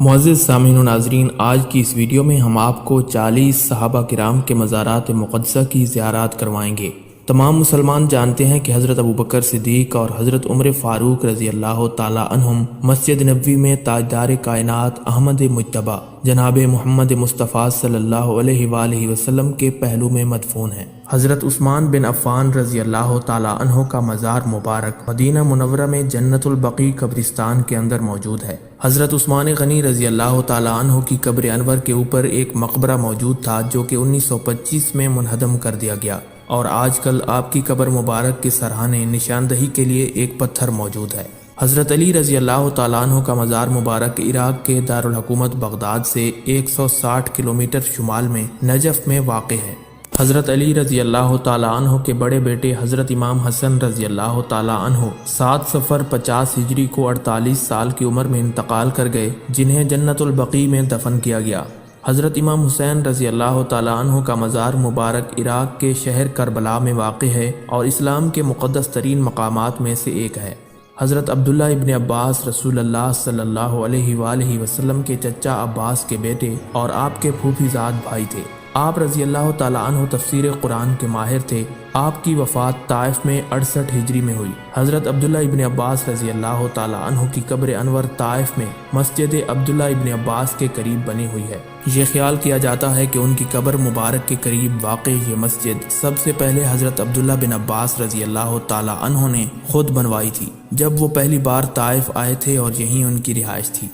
معزز سامعین و ناظرین، آج کی اس ویڈیو میں ہم آپ کو 40 صحابہ کرام کے مزارات مقدسہ کی زیارات کروائیں گے۔ تمام مسلمان جانتے ہیں کہ حضرت ابوبکر صدیق اور حضرت عمر فاروق رضی اللہ تعالی عنہم مسجد نبوی میں تاجدار کائنات احمد مجتبی جناب محمد مصطفیٰ صلی اللہ علیہ وآلہ وسلم کے پہلو میں مدفون ہیں۔ حضرت عثمان بن عفان رضی اللہ تعالی عنہ کا مزار مبارک مدینہ منورہ میں جنت البقیع قبرستان کے اندر موجود ہے۔ حضرت عثمان غنی رضی اللہ تعالی عنہ کی قبر انور کے اوپر ایک مقبرہ موجود تھا جو کہ 1925 میں منہدم کر دیا گیا، اور آج کل آپ کی قبر مبارک کے سرحانے نشاندہی کے لیے ایک پتھر موجود ہے۔ حضرت علی رضی اللہ تعالیٰ عنہ کا مزار مبارک عراق کے دارالحکومت بغداد سے 160 کلومیٹر شمال میں نجف میں واقع ہے۔ حضرت علی رضی اللہ تعالیٰ عنہ کے بڑے بیٹے حضرت امام حسن رضی اللہ تعالیٰ عنہ 7 صفر 50 ہجری کو 48 سال کی عمر میں انتقال کر گئے، جنہیں جنت البقیع میں دفن کیا گیا۔ حضرت امام حسین رضی اللہ تعالیٰ عنہ کا مزار مبارک عراق کے شہر کربلا میں واقع ہے اور اسلام کے مقدس ترین مقامات میں سے ایک ہے۔ حضرت عبداللہ ابن عباس رسول اللہ صلی اللہ علیہ وآلہ وسلم کے چچا عباس کے بیٹے اور آپ کے پھوپھی زاد بھائی تھے۔ آپ رضی اللہ تعالیٰ عنہ تفسیر قرآن کے ماہر تھے۔ آپ کی وفات طائف میں 68 ہجری میں ہوئی۔ حضرت عبداللہ ابن عباس رضی اللہ تعالیٰ عنہ کی قبر انور طائف میں مسجد عبداللہ ابن عباس کے قریب بنی ہوئی ہے۔ یہ خیال کیا جاتا ہے کہ ان کی قبر مبارک کے قریب واقع یہ مسجد سب سے پہلے حضرت عبداللہ بن عباس رضی اللہ تعالیٰ عنہ نے خود بنوائی تھی جب وہ پہلی بار طائف آئے تھے، اور یہیں ان کی رہائش تھی۔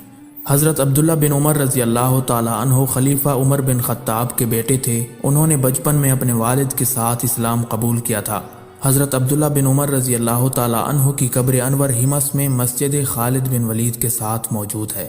حضرت عبداللہ بن عمر رضی اللہ تعالیٰ عنہ خلیفہ عمر بن خطاب کے بیٹے تھے۔ انہوں نے بچپن میں اپنے والد کے ساتھ اسلام قبول کیا تھا۔ حضرت عبداللہ بن عمر رضی اللہ تعالیٰ عنہ کی قبر انور حمص میں مسجد خالد بن ولید کے ساتھ موجود ہے۔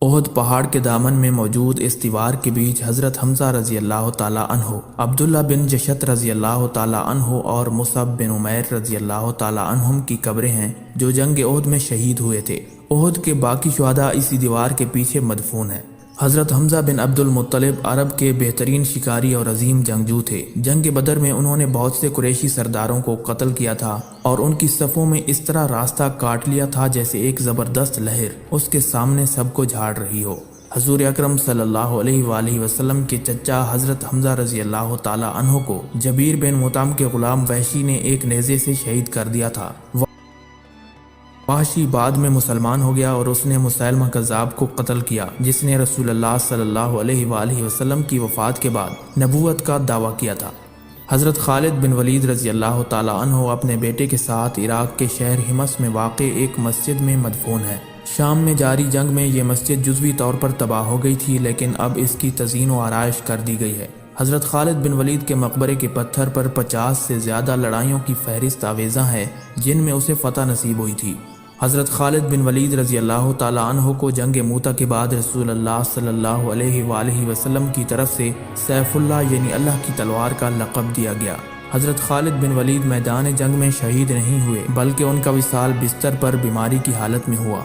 احد پہاڑ کے دامن میں موجود اس دیوار کے بیچ حضرت حمزہ رضی اللہ تعالیٰ عنہ، عبداللہ بن جشت رضی اللہ تعالیٰ عنہ اور مصعب بن عمیر رضی اللہ تعالیٰ عنہم کی قبریں ہیں جو جنگ احد میں شہید ہوئے تھے۔ احد کے باقی شہداء اسی دیوار کے پیچھے مدفون ہیں۔ حضرت حمزہ بن عبد المطلب عرب کے بہترین شکاری اور عظیم جنگجو تھے۔ جنگ بدر میں انہوں نے بہت سے قریشی سرداروں کو قتل کیا تھا اور ان کی صفوں میں اس طرح راستہ کاٹ لیا تھا جیسے ایک زبردست لہر اس کے سامنے سب کو جھاڑ رہی ہو۔ حضور اکرم صلی اللہ علیہ وآلہ وسلم کے چچا حضرت حمزہ رضی اللہ تعالی عنہ کو جبیر بن مطعم کے غلام وحشی نے ایک نیزے سے شہید کر دیا تھا۔ وحشی بعد میں مسلمان ہو گیا اور اس نے مسیلمہ کذاب کو قتل کیا، جس نے رسول اللہ صلی اللہ علیہ وآلہ وسلم کی وفات کے بعد نبوت کا دعویٰ کیا تھا۔ حضرت خالد بن ولید رضی اللہ تعالیٰ عنہ اپنے بیٹے کے ساتھ عراق کے شہر حمص میں واقع ایک مسجد میں مدفون ہے۔ شام میں جاری جنگ میں یہ مسجد جزوی طور پر تباہ ہو گئی تھی، لیکن اب اس کی تزئین و آرائش کر دی گئی ہے۔ حضرت خالد بن ولید کے مقبرے کے پتھر پر 50 سے زیادہ لڑائیوں کی فہرست آویزاں ہے جن میں اسے فتح نصیب ہوئی تھی۔ حضرت خالد بن ولید رضی اللہ تعالیٰ عنہ کو جنگ موتا کے بعد رسول اللہ صلی اللہ علیہ وآلہ وسلم کی طرف سے سیف اللہ یعنی اللہ کی تلوار کا لقب دیا گیا۔ حضرت خالد بن ولید میدان جنگ میں شہید نہیں ہوئے بلکہ ان کا وصال بستر پر بیماری کی حالت میں ہوا۔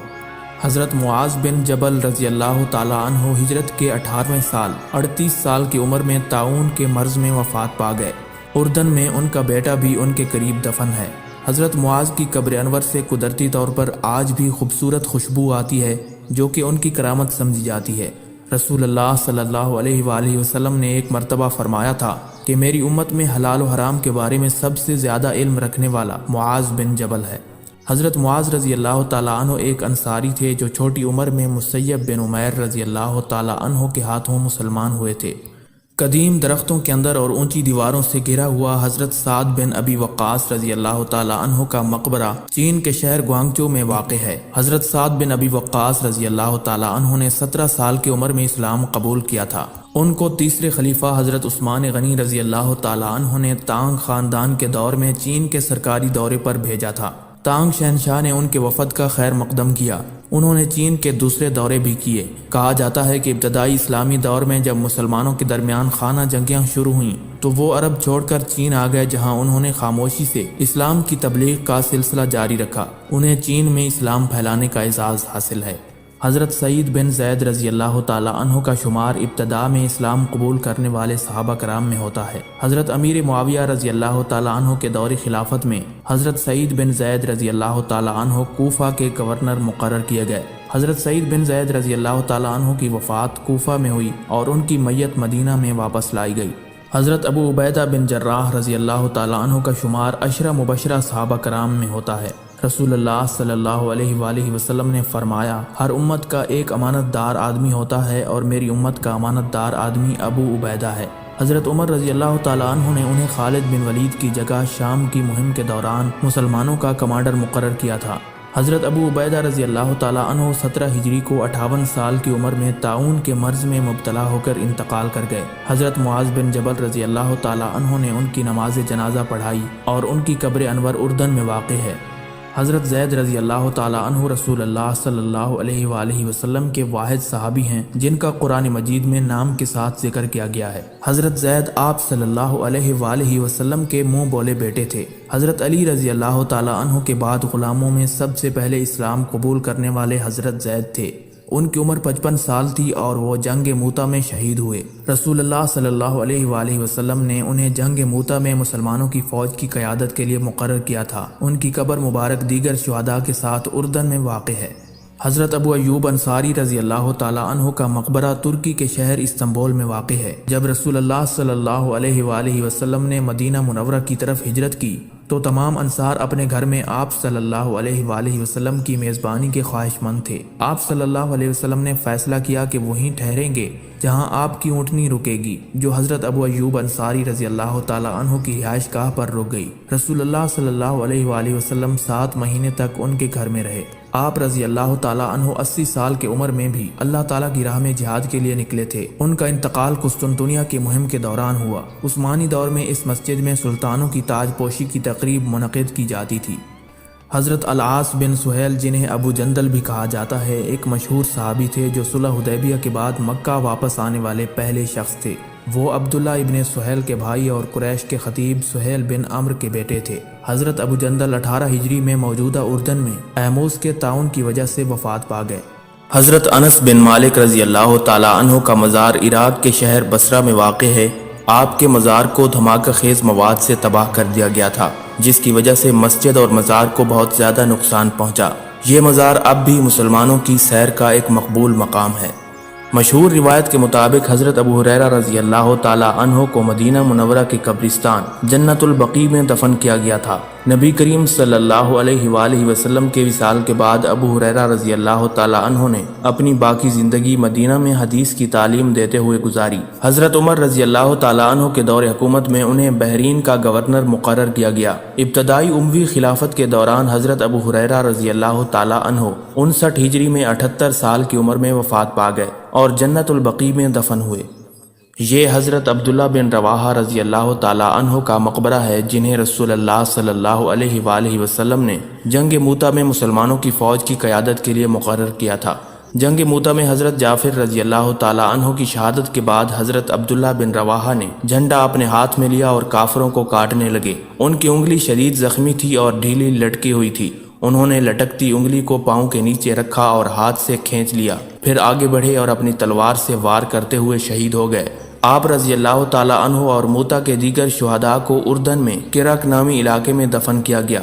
حضرت معاذ بن جبل رضی اللہ تعالیٰ عنہ ہجرت کے 18ویں سال 38 سال کی عمر میں طاعون کے مرض میں وفات پا گئے۔ اردن میں ان کا بیٹا بھی ان کے قریب دفن ہے۔ حضرت معاذ کی قبر انور سے قدرتی طور پر آج بھی خوبصورت خوشبو آتی ہے جو کہ ان کی کرامت سمجھی جاتی ہے۔ رسول اللہ صلی اللہ علیہ وآلہ وسلم نے ایک مرتبہ فرمایا تھا کہ میری امت میں حلال و حرام کے بارے میں سب سے زیادہ علم رکھنے والا معاذ بن جبل ہے۔ حضرت معاذ رضی اللہ تعالیٰ عنہ ایک انصاری تھے جو چھوٹی عمر میں مسیب بن عمیر رضی اللہ تعالیٰ عنہ کے ہاتھوں مسلمان ہوئے تھے۔ قدیم درختوں کے اندر اور اونچی دیواروں سے گھرا ہوا حضرت سعد بن ابی وقاص رضی اللہ تعالیٰ عنہ کا مقبرہ چین کے شہر گوانگچو میں واقع ہے۔ حضرت سعد بن ابی وقاص رضی اللہ تعالیٰ عنہ نے 17 سال کی عمر میں اسلام قبول کیا تھا۔ ان کو تیسرے خلیفہ حضرت عثمان غنی رضی اللہ تعالیٰ عنہ نے تانگ خاندان کے دور میں چین کے سرکاری دورے پر بھیجا تھا۔ تانگ شہنشاہ نے ان کے وفد کا خیر مقدم کیا۔ انہوں نے چین کے دوسرے دورے بھی کیے۔ کہا جاتا ہے کہ ابتدائی اسلامی دور میں جب مسلمانوں کے درمیان خانہ جنگیاں شروع ہوئیں تو وہ عرب چھوڑ کر چین آ گئے، جہاں انہوں نے خاموشی سے اسلام کی تبلیغ کا سلسلہ جاری رکھا۔ انہیں چین میں اسلام پھیلانے کا اعزاز حاصل ہے۔ حضرت سعید بن زید رضی اللہ تعالیٰ عنہ کا شمار ابتدا میں اسلام قبول کرنے والے صحابہ کرام میں ہوتا ہے۔ حضرت امیر معاویہ رضی اللہ تعالیٰ عنہ کے دور خلافت میں حضرت سعید بن زید رضی اللہ تعالیٰ عنہ کوفہ کے گورنر مقرر کیے گئے۔ حضرت سعید بن زید رضی اللہ تعالیٰ عنہ کی وفات کوفہ میں ہوئی اور ان کی میت مدینہ میں واپس لائی گئی۔ حضرت ابو عبیدہ بن جراح رضی اللہ تعالیٰ عنہ کا شمار عشرہ مبشرہ صحابہ کرام میں ہوتا ہے۔ رسول اللہ صلی اللہ علیہ وآلہ وسلم نے فرمایا، ہر امت کا ایک امانت دار آدمی ہوتا ہے اور میری امت کا امانت دار آدمی ابو عبیدہ ہے۔ حضرت عمر رضی اللہ تعالیٰ عنہ نے انہیں خالد بن ولید کی جگہ شام کی مہم کے دوران مسلمانوں کا کمانڈر مقرر کیا تھا۔ حضرت ابو عبیدہ رضی اللہ تعالیٰ عنہ 17 ہجری کو 58 سال کی عمر میں طاعون کے مرض میں مبتلا ہو کر انتقال کر گئے۔ حضرت معاذ بن جبل رضی اللہ تعالیٰ عنہ نے ان کی نماز جنازہ پڑھائی اور ان کی قبر انور اردن میں واقع ہے۔ حضرت زید رضی اللہ تعالیٰ عنہ رسول اللہ صلی اللہ علیہ وآلہ وسلم کے واحد صحابی ہیں جن کا قرآن مجید میں نام کے ساتھ ذکر کیا گیا ہے۔ حضرت زید آپ صلی اللہ علیہ وآلہ وسلم کے منہ بولے بیٹے تھے۔ حضرت علی رضی اللہ تعالیٰ عنہ کے بعد غلاموں میں سب سے پہلے اسلام قبول کرنے والے حضرت زید تھے۔ ان کی عمر 55 سال تھی اور وہ جنگ موتا میں شہید ہوئے۔ رسول اللہ صلی اللہ علیہ وآلہ وسلم نے انہیں جنگ موتا میں مسلمانوں کی فوج کی قیادت کے لیے مقرر کیا تھا۔ ان کی قبر مبارک دیگر شہداء کے ساتھ اردن میں واقع ہے۔ حضرت ابو ایوب انصاری رضی اللہ تعالیٰ عنہ کا مقبرہ ترکی کے شہر استنبول میں واقع ہے۔ جب رسول اللہ صلی اللہ علیہ وآلہ وسلم نے مدینہ منورہ کی طرف ہجرت کی تو تمام انصار اپنے گھر میں آپ صلی اللہ علیہ وآلہ وسلم کی میزبانی کے خواہش مند تھے۔ آپ صلی اللہ علیہ وسلم نے فیصلہ کیا کہ وہیں ٹھہریں گے جہاں آپ کی اونٹنی رکے گی، جو حضرت ابو ایوب انصاری رضی اللہ تعالیٰ عنہ کی رہائش گاہ پر رک گئی۔ رسول اللہ صلی اللہ علیہ وآلہ وسلم 7 مہینے تک ان کے گھر میں رہے۔ آپ رضی اللہ تعالیٰ عنہ 80 سال کی عمر میں بھی اللہ تعالیٰ کی راہ میں جہاد کے لیے نکلے تھے۔ ان کا انتقال قسطنطنیہ کی مہم کے دوران ہوا۔ عثمانی دور میں اس مسجد میں سلطانوں کی تاج پوشی کی تقریب منعقد کی جاتی تھی۔ حضرت العاص بن سہیل جنہیں ابو جندل بھی کہا جاتا ہے، ایک مشہور صحابی تھے جو صلح حدیبیہ کے بعد مکہ واپس آنے والے پہلے شخص تھے۔ وہ عبداللہ ابن سہیل کے بھائی اور قریش کے خطیب سہیل بن عمرو کے بیٹے تھے۔ حضرت ابو جندل 18 ہجری میں موجودہ اردن میں ایموس کے طاعون کی وجہ سے وفات پا گئے۔ حضرت انس بن مالک رضی اللہ تعالیٰ عنہ کا مزار عراق کے شہر بصرہ میں واقع ہے۔ آپ کے مزار کو دھماکہ خیز مواد سے تباہ کر دیا گیا تھا، جس کی وجہ سے مسجد اور مزار کو بہت زیادہ نقصان پہنچا۔ یہ مزار اب بھی مسلمانوں کی سیر کا ایک مقبول مقام ہے۔ مشہور روایت کے مطابق حضرت ابو ہریرہ رضی اللہ تعالیٰ عنہ کو مدینہ منورہ کے قبرستان جنت البقیع میں دفن کیا گیا تھا۔ نبی کریم صلی اللہ علیہ وآلہ وسلم کے وصال کے بعد ابو ہریرہ رضی اللہ تعالیٰ عنہ نے اپنی باقی زندگی مدینہ میں حدیث کی تعلیم دیتے ہوئے گزاری۔ حضرت عمر رضی اللہ تعالیٰ عنہ کے دور حکومت میں انہیں بحرین کا گورنر مقرر کیا گیا۔ ابتدائی اموی خلافت کے دوران حضرت ابو ہریرہ رضی اللہ تعالیٰ عنہ 59 ہجری میں 78 سال کی عمر میں وفات پا گئے اور جنت البقیع میں دفن ہوئے۔ یہ حضرت عبداللہ بن رواحہ رضی اللہ تعالیٰ عنہ کا مقبرہ ہے، جنہیں رسول اللہ صلی اللہ علیہ وآلہ وسلم نے جنگ موتا میں مسلمانوں کی فوج کی قیادت کے لیے مقرر کیا تھا۔ جنگ موتا میں حضرت جعفر رضی اللہ تعالیٰ عنہ کی شہادت کے بعد حضرت عبداللہ بن رواحہ نے جھنڈا اپنے ہاتھ میں لیا اور کافروں کو کاٹنے لگے۔ ان کی انگلی شدید زخمی تھی اور ڈھیلی لٹکی ہوئی تھی۔ انہوں نے لٹکتی انگلی کو پاؤں کے نیچے رکھا اور ہاتھ سے کھینچ لیا، پھر آگے بڑھے اور اپنی تلوار سے وار کرتے ہوئے شہید ہو گئے۔ آپ رضی اللہ تعالیٰ عنہ اور موتا کے دیگر شہداء کو اردن میں کرک نامی علاقے میں دفن کیا گیا۔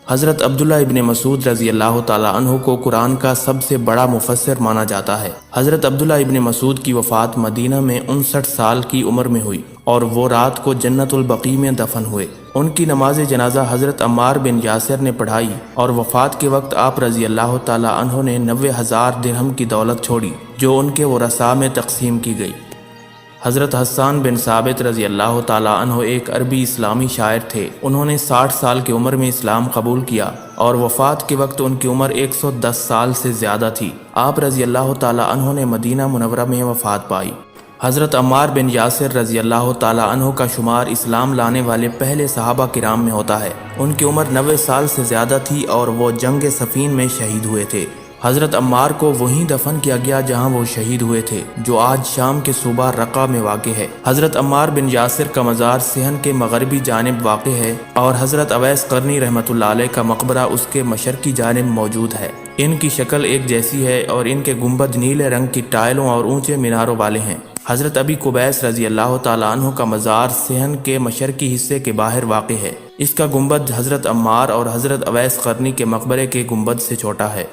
حضرت عبداللہ ابن مسعود رضی اللہ تعالیٰ عنہ کو قرآن کا سب سے بڑا مفسر مانا جاتا ہے۔ حضرت عبداللہ ابن مسعود کی وفات مدینہ میں 59 سال کی عمر میں ہوئی اور وہ رات کو جنت البقیع میں دفن ہوئے۔ ان کی نماز جنازہ حضرت عمار بن یاسر نے پڑھائی اور وفات کے وقت آپ رضی اللہ تعالیٰ عنہ نے 90,000 درہم کی دولت چھوڑی، جو ان کے ورثاء میں تقسیم کی گئی۔ حضرت حسان بن ثابت رضی اللہ تعالیٰ عنہ ایک عربی اسلامی شاعر تھے۔ انہوں نے 60 سال کی عمر میں اسلام قبول کیا اور وفات کے وقت ان کی عمر 110 سال سے زیادہ تھی۔ آپ رضی اللہ تعالیٰ عنہ نے مدینہ منورہ میں وفات پائی۔ حضرت عمار بن یاسر رضی اللہ تعالیٰ عنہ کا شمار اسلام لانے والے پہلے صحابہ کرام میں ہوتا ہے۔ ان کی عمر 90 سال سے زیادہ تھی اور وہ جنگ صفین میں شہید ہوئے تھے۔ حضرت عمار کو وہیں دفن کیا گیا جہاں وہ شہید ہوئے تھے، جو آج شام کے صوبہ رقہ میں واقع ہے۔ حضرت عمار بن یاسر کا مزار صحن کے مغربی جانب واقع ہے اور حضرت اویس قرنی رحمۃ اللہ علیہ کا مقبرہ اس کے مشرقی جانب موجود ہے۔ ان کی شکل ایک جیسی ہے اور ان کے گنبد نیلے رنگ کی ٹائلوں اور اونچے میناروں والے ہیں۔ حضرت ابی قبیس رضی اللہ تعالیٰ عنہ کا مزار صحن کے مشرقی حصے کے باہر واقع ہے۔ اس کا گنبد حضرت عمار اور حضرت اویس قرنی کے مقبرے کے گنبد سے چھوٹا ہے۔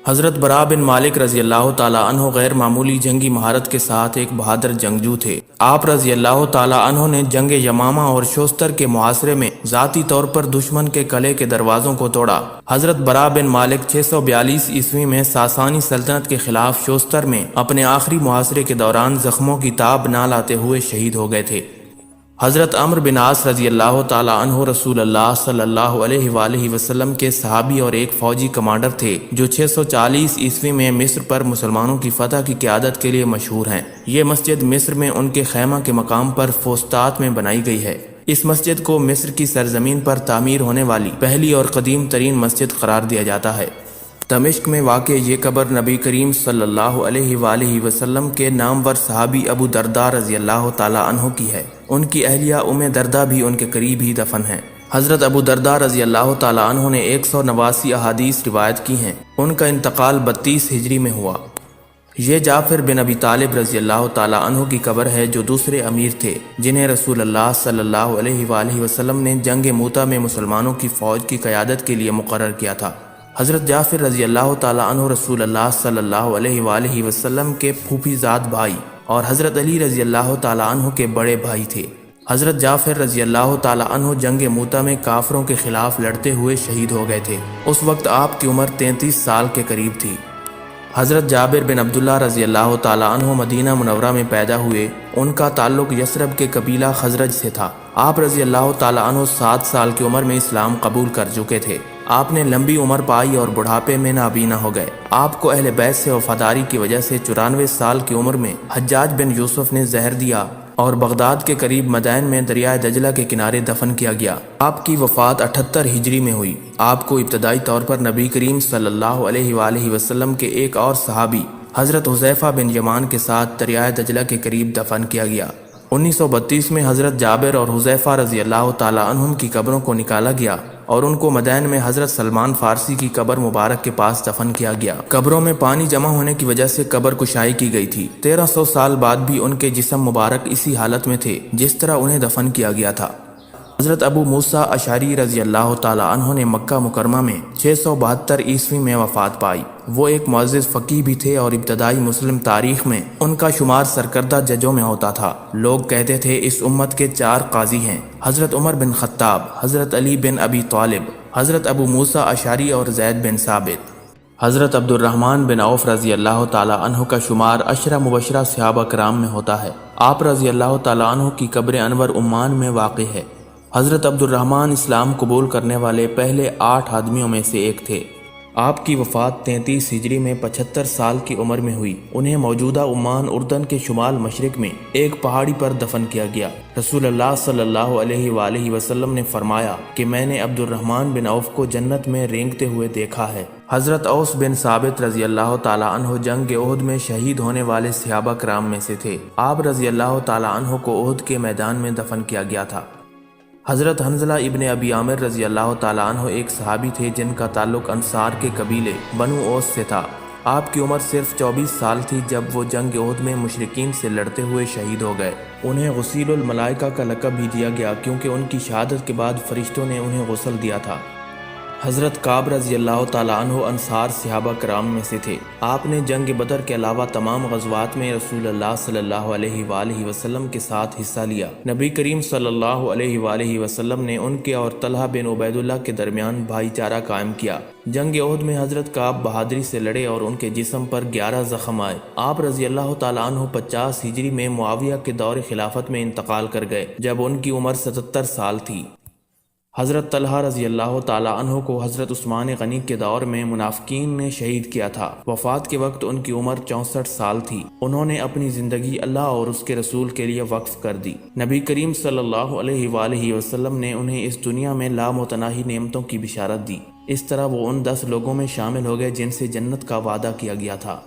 حضرت برا بن مالک رضی اللہ تعالیٰ عنہ غیر معمولی جنگی مہارت کے ساتھ ایک بہادر جنگجو تھے۔ آپ رضی اللہ تعالیٰ عنہ نے جنگ یمامہ اور شوستر کے محاصرے میں ذاتی طور پر دشمن کے قلعے کے دروازوں کو توڑا۔ حضرت برا بن مالک 642 عیسوی میں ساسانی سلطنت کے خلاف شوستر میں اپنے آخری محاصرے کے دوران زخموں کی تاب نہ لاتے ہوئے شہید ہو گئے تھے۔ حضرت عمرو بن عاص رضی اللہ تعالیٰ عنہ رسول اللہ صلی اللہ علیہ وآلہ وسلم کے صحابی اور ایک فوجی کمانڈر تھے جو 640 عیسوی میں مصر پر مسلمانوں کی فتح کی قیادت کے لیے مشہور ہیں۔ یہ مسجد مصر میں ان کے خیمہ کے مقام پر فوسطاط میں بنائی گئی ہے۔ اس مسجد کو مصر کی سرزمین پر تعمیر ہونے والی پہلی اور قدیم ترین مسجد قرار دیا جاتا ہے۔ دمشق میں واقع یہ قبر نبی کریم صلی اللہ علیہ وآلہ وسلم کے نامور صحابی ابو درداء رضی اللہ تعالیٰ عنہ کی ہے۔ ان کی اہلیہ ام درداء بھی ان کے قریب ہی دفن ہیں۔ حضرت ابو درداء رضی اللہ تعالیٰ عنہ نے 189 احادیث روایت کی ہیں۔ ان کا انتقال 32 ہجری میں ہوا۔ یہ جعفر بن ابی طالب رضی اللہ تعالیٰ عنہ کی قبر ہے جو دوسرے امیر تھے جنہیں رسول اللہ صلی اللہ علیہ وآلہ وسلم نے جنگ موتا میں مسلمانوں کی فوج کی قیادت کے لیے مقرر کیا تھا۔ حضرت جعفر رضی اللہ تعالیٰ عنہ رسول اللہ صلی اللہ علیہ وآلہ وسلم کے پھوپھی زاد بھائی اور حضرت علی رضی اللہ تعالیٰ عنہ کے بڑے بھائی تھے۔ حضرت جعفر رضی اللہ تعالیٰ عنہ جنگ موتا میں کافروں کے خلاف لڑتے ہوئے شہید ہو گئے تھے۔ اس وقت آپ کی عمر 33 سال کے قریب تھی۔ حضرت جابر بن عبداللہ رضی اللہ تعالیٰ عنہ مدینہ منورہ میں پیدا ہوئے۔ ان کا تعلق یثرب کے قبیلہ خزرج سے تھا۔ آپ رضی اللہ تعالیٰ عنہ 7 سال کی عمر میں اسلام قبول کر چکے تھے۔ آپ نے لمبی عمر پائی اور بڑھاپے میں نابینا ہو گئے۔ آپ کو اہل بیت سے وفاداری کی وجہ سے 94 سال کی عمر میں حجاج بن یوسف نے زہر دیا اور بغداد کے قریب مدائن میں دریائے دجلہ کے کنارے دفن کیا گیا۔ آپ کی وفات 78 ہجری میں ہوئی۔ آپ کو ابتدائی طور پر نبی کریم صلی اللہ علیہ وآلہ وسلم کے ایک اور صحابی حضرت حذیفہ بن یمان کے ساتھ دریائے دجلہ کے قریب دفن کیا گیا۔ 1932 میں حضرت جابر اور حذیفہ رضی اللہ تعالیٰ عنہم کی قبروں کو نکالا گیا اور ان کو مدائن میں حضرت سلمان فارسی کی قبر مبارک کے پاس دفن کیا گیا۔ قبروں میں پانی جمع ہونے کی وجہ سے قبر کشائی کی گئی تھی۔ 1300 سال بعد بھی ان کے جسم مبارک اسی حالت میں تھے جس طرح انہیں دفن کیا گیا تھا۔ حضرت ابو موسیٰ اشعری رضی اللہ تعالیٰ عنہ نے مکہ مکرمہ میں 672 عیسوی میں وفات پائی۔ وہ ایک معزز فقیہ بھی تھے اور ابتدائی مسلم تاریخ میں ان کا شمار سرکردہ ججوں میں ہوتا تھا۔ لوگ کہتے تھے اس امت کے 4 قاضی ہیں، حضرت عمر بن خطاب، حضرت علی بن ابی طالب، حضرت ابو موسیٰ اشعری اور زید بن ثابت۔ حضرت عبد الرحمن بن عوف رضی اللہ تعالیٰ عنہ کا شمار 10 مبشرہ صحابہ کرام میں ہوتا ہے۔ آپ رضی اللہ تعالیٰ عنہ کی قبر انور عمان میں واقع ہے۔ حضرت عبد الرحمن اسلام قبول کرنے والے پہلے 8 آدمیوں میں سے ایک تھے۔ آپ کی وفات 33 ہجری میں 75 سال کی عمر میں ہوئی۔ انہیں موجودہ عمان اردن کے شمال مشرق میں ایک پہاڑی پر دفن کیا گیا۔ رسول اللہ صلی اللہ علیہ وآلہ وسلم نے فرمایا کہ میں نے عبد الرحمن بن عوف کو جنت میں رینگتے ہوئے دیکھا ہے۔ حضرت اوس بن ثابت رضی اللہ تعالیٰ عنہ جنگ احد میں شہید ہونے والے صحابہ کرام میں سے تھے۔ آپ رضی اللہ تعالیٰ عنہ کو احد کے میدان میں دفن کیا گیا تھا۔ حضرت حنظلہ ابن ابی عامر رضی اللہ تعالیٰ عنہ ایک صحابی تھے جن کا تعلق انصار کے قبیلے بنو اوس سے تھا۔ آپ کی عمر صرف 24 سال تھی جب وہ جنگ احد میں مشرکین سے لڑتے ہوئے شہید ہو گئے۔ انہیں غسیل الملائکہ کا لقب بھی دیا گیا کیونکہ ان کی شہادت کے بعد فرشتوں نے انہیں غسل دیا تھا۔ حضرت کعب رضی اللہ تعالیٰ عنہ انصار صحابہ کرام میں سے تھے۔ آپ نے جنگ بدر کے علاوہ تمام غزوات میں رسول اللہ صلی اللہ علیہ وآلہ وسلم کے ساتھ حصہ لیا۔ نبی کریم صلی اللہ علیہ وآلہ وسلم نے ان کے اور طلحہ بن عبید اللہ کے درمیان بھائی چارہ قائم کیا۔ جنگ احد میں حضرت کعب بہادری سے لڑے اور ان کے جسم پر 11 زخم آئے۔ آپ رضی اللہ تعالیٰ عنہ 50 ہجری میں معاویہ کے دور خلافت میں انتقال کر گئے جب ان کی عمر 77 سال تھی۔ حضرت طلحہ رضی اللہ تعالیٰ عنہ کو حضرت عثمان غنی کے دور میں منافقین نے شہید کیا تھا۔ وفات کے وقت ان کی عمر 64 سال تھی۔ انہوں نے اپنی زندگی اللہ اور اس کے رسول کے لیے وقف کر دی۔ نبی کریم صلی اللہ علیہ وآلہ وسلم نے انہیں اس دنیا میں لامتناہی نعمتوں کی بشارت دی۔ اس طرح وہ ان 10 لوگوں میں شامل ہو گئے جن سے جنت کا وعدہ کیا گیا تھا۔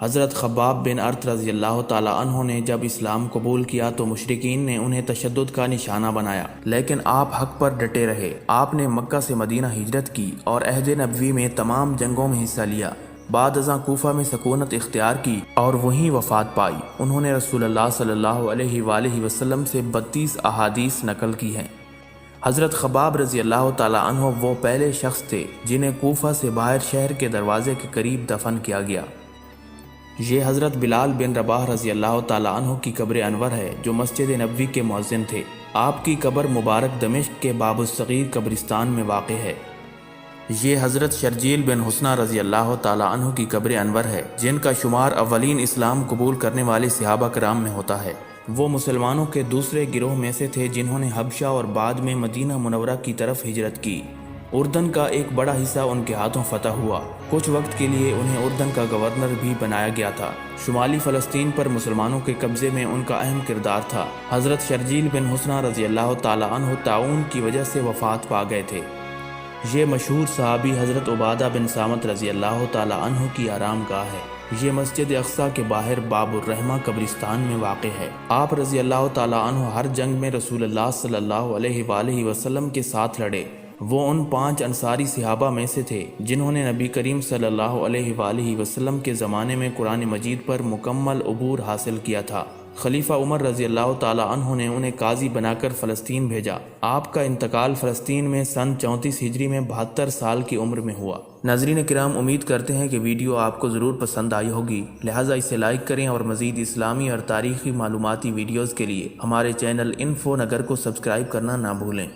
حضرت خباب بن ارت رضی اللہ تعالیٰ عنہ نے جب اسلام قبول کیا تو مشرکین نے انہیں تشدد کا نشانہ بنایا، لیکن آپ حق پر ڈٹے رہے۔ آپ نے مکہ سے مدینہ ہجرت کی اور عہد نبوی میں تمام جنگوں میں حصہ لیا۔ بعد ازاں کوفہ میں سکونت اختیار کی اور وہیں وفات پائی۔ انہوں نے رسول اللہ صلی اللہ علیہ وآلہ وسلم سے 32 احادیث نقل کی ہیں۔ حضرت خباب رضی اللہ تعالیٰ عنہ وہ پہلے شخص تھے جنہیں کوفہ سے باہر شہر کے دروازے کے قریب دفن کیا گیا۔ یہ حضرت بلال بن رباح رضی اللہ تعالیٰ عنہ کی قبر انور ہے جو مسجد نبوی کے مؤذن تھے۔ آپ کی قبر مبارک دمشق کے باب الصغیر قبرستان میں واقع ہے۔ یہ حضرت شرجیل بن حسنہ رضی اللہ تعالیٰ عنہ کی قبر انور ہے جن کا شمار اولین اسلام قبول کرنے والے صحابہ کرام میں ہوتا ہے۔ وہ مسلمانوں کے دوسرے گروہ میں سے تھے جنہوں نے حبشہ اور بعد میں مدینہ منورہ کی طرف ہجرت کی۔ اردن کا ایک بڑا حصہ ان کے ہاتھوں فتح ہوا۔ کچھ وقت کے لیے انہیں اردن کا گورنر بھی بنایا گیا تھا۔ شمالی فلسطین پر مسلمانوں کے قبضے میں ان کا اہم کردار تھا۔ حضرت شرجیل بن حسنہ رضی اللہ تعالیٰ عنہ طاعون کی وجہ سے وفات پا گئے تھے۔ یہ مشہور صحابی حضرت عبادہ بن صامت رضی اللہ تعالیٰ عنہ کی آرام گاہ ہے۔ یہ مسجد اقصیٰ کے باہر باب الرحمہ قبرستان میں واقع ہے۔ آپ رضی اللہ تعالیٰ عنہ ہر جنگ میں رسول اللہ صلی اللہ علیہ وآلہ وسلم کے ساتھ لڑے۔ وہ ان 5 انصاری صحابہ میں سے تھے جنہوں نے نبی کریم صلی اللہ علیہ وآلہ وسلم کے زمانے میں قرآن مجید پر مکمل عبور حاصل کیا تھا۔ خلیفہ عمر رضی اللہ تعالیٰ عنہ نے انہیں قاضی بنا کر فلسطین بھیجا۔ آپ کا انتقال فلسطین میں سن 34 ہجری میں 72 سال کی عمر میں ہوا۔ ناظرین کرام، امید کرتے ہیں کہ ویڈیو آپ کو ضرور پسند آئی ہوگی، لہٰذا اسے لائک کریں اور مزید اسلامی اور تاریخی معلوماتی ویڈیوز کے لیے ہمارے چینل انفو نگر کو سبسکرائب کرنا نہ بھولیں۔